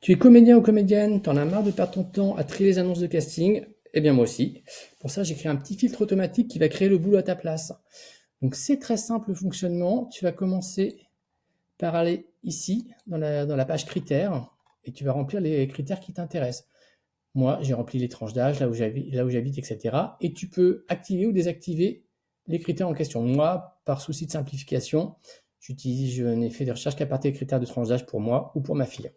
Tu es comédien ou comédienne, t'en as marre de perdre ton temps à trier les annonces de casting? Eh bien moi aussi. Pour ça, j'ai créé un petit filtre automatique qui va créer le boulot à ta place. Donc c'est très simple le fonctionnement. Tu vas commencer par aller ici, dans la page critères, et tu vas remplir les critères qui t'intéressent. Moi, j'ai rempli les tranches d'âge, là où j'habite, etc. Et tu peux activer ou désactiver les critères en question. Moi, par souci de simplification, je n'ai fait des recherches qu'à partir des critères de tranche d'âge pour moi ou pour ma fille.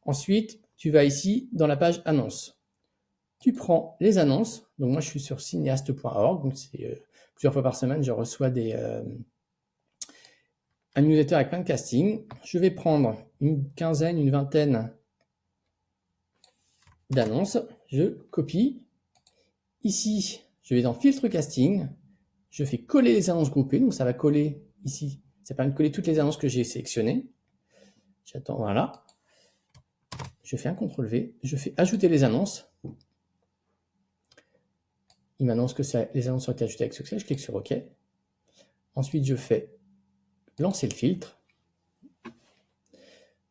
Ensuite, tu vas ici dans la page annonces. Tu prends les annonces. Donc moi, je suis sur cinéaste.org. Donc c'est plusieurs fois par semaine, je reçois un newsletter avec plein de castings. Je vais prendre une quinzaine, une vingtaine d'annonces. Je copie. Ici, je vais dans filtre casting. Je fais coller les annonces groupées. Donc ça va coller ici. Ça permet de coller toutes les annonces que j'ai sélectionnées. J'attends, voilà. Je fais un CTRL-V. Je fais ajouter les annonces. Il m'annonce que les annonces ont été ajoutées avec succès. Je clique sur OK. Ensuite, je fais lancer le filtre. Donc,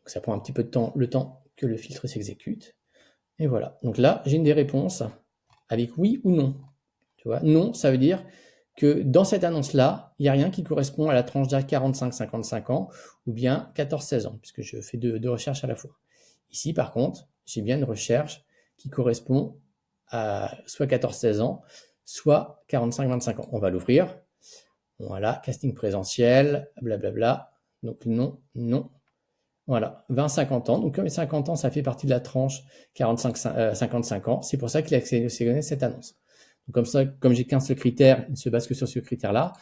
ça prend un petit peu de temps, le temps que le filtre s'exécute. Et voilà. Donc là, j'ai une des réponses avec oui ou non. Tu vois, non, ça veut dire que dans cette annonce-là, il n'y a rien qui correspond à la tranche d'âge 45-55 ans ou bien 14-16 ans, puisque je fais deux recherches à la fois. Ici, par contre, j'ai bien une recherche qui correspond à soit 14-16 ans, soit 45-25 ans. On va l'ouvrir. Voilà, casting présentiel, blablabla. Donc non, non. Voilà, 20-50 ans. Donc comme les 50 ans, ça fait partie de la tranche 45-55 ans. C'est pour ça qu'il a sélectionné cette annonce. Donc comme ça, comme j'ai qu'un seul critère, il ne se base que sur ce critère-là.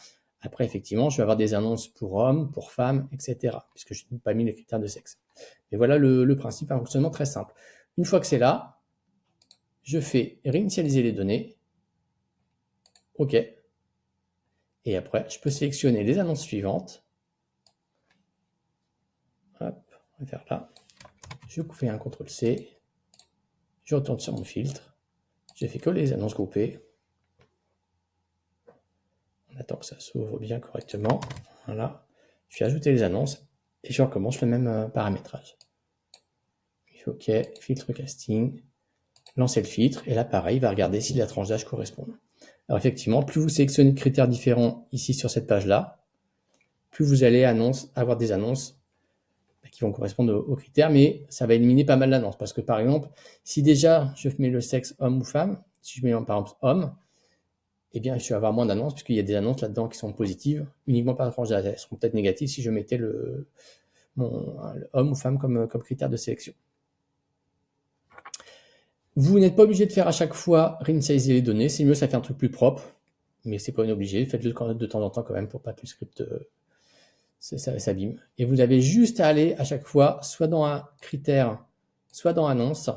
Après, effectivement, je vais avoir des annonces pour hommes, pour femmes, etc. Puisque je n'ai pas mis les critères de sexe. Et voilà le principe, un fonctionnement très simple. Une fois que c'est là, je fais réinitialiser les données. OK. Et après, je peux sélectionner les annonces suivantes. Hop, on va faire là. Je fais un CTRL-C. Je retourne sur mon filtre. J'ai fait coller les annonces groupées. On attend que ça s'ouvre bien correctement. Voilà. Je vais ajouter les annonces et je recommence le même paramétrage. OK, filtre casting, lancer le filtre et là pareil, il va regarder si la tranche d'âge correspond. Alors effectivement, plus vous sélectionnez de critères différents ici sur cette page-là, plus vous allez avoir des annonces qui vont correspondre aux critères, mais ça va éliminer pas mal d'annonces. Parce que par exemple, si déjà je mets le sexe homme ou femme, si je mets par exemple homme, eh bien je vais avoir moins d'annonces, puisqu'il y a des annonces là-dedans qui sont positives, uniquement par tranche d'âge. Elles seront peut-être négatives si je mettais le homme ou femme comme critère de sélection. Vous n'êtes pas obligé de faire à chaque fois réinitialiser les données, c'est mieux, ça fait un truc plus propre, mais c'est pas obligé, faites-le de temps en temps quand même pour pas que le script s'abîme. Et vous avez juste à aller à chaque fois, soit dans un critère, soit dans annonce,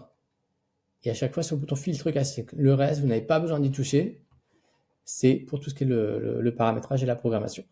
et à chaque fois sur le bouton filtre casting. Le reste, vous n'avez pas besoin d'y toucher, c'est pour tout ce qui est le paramétrage et la programmation.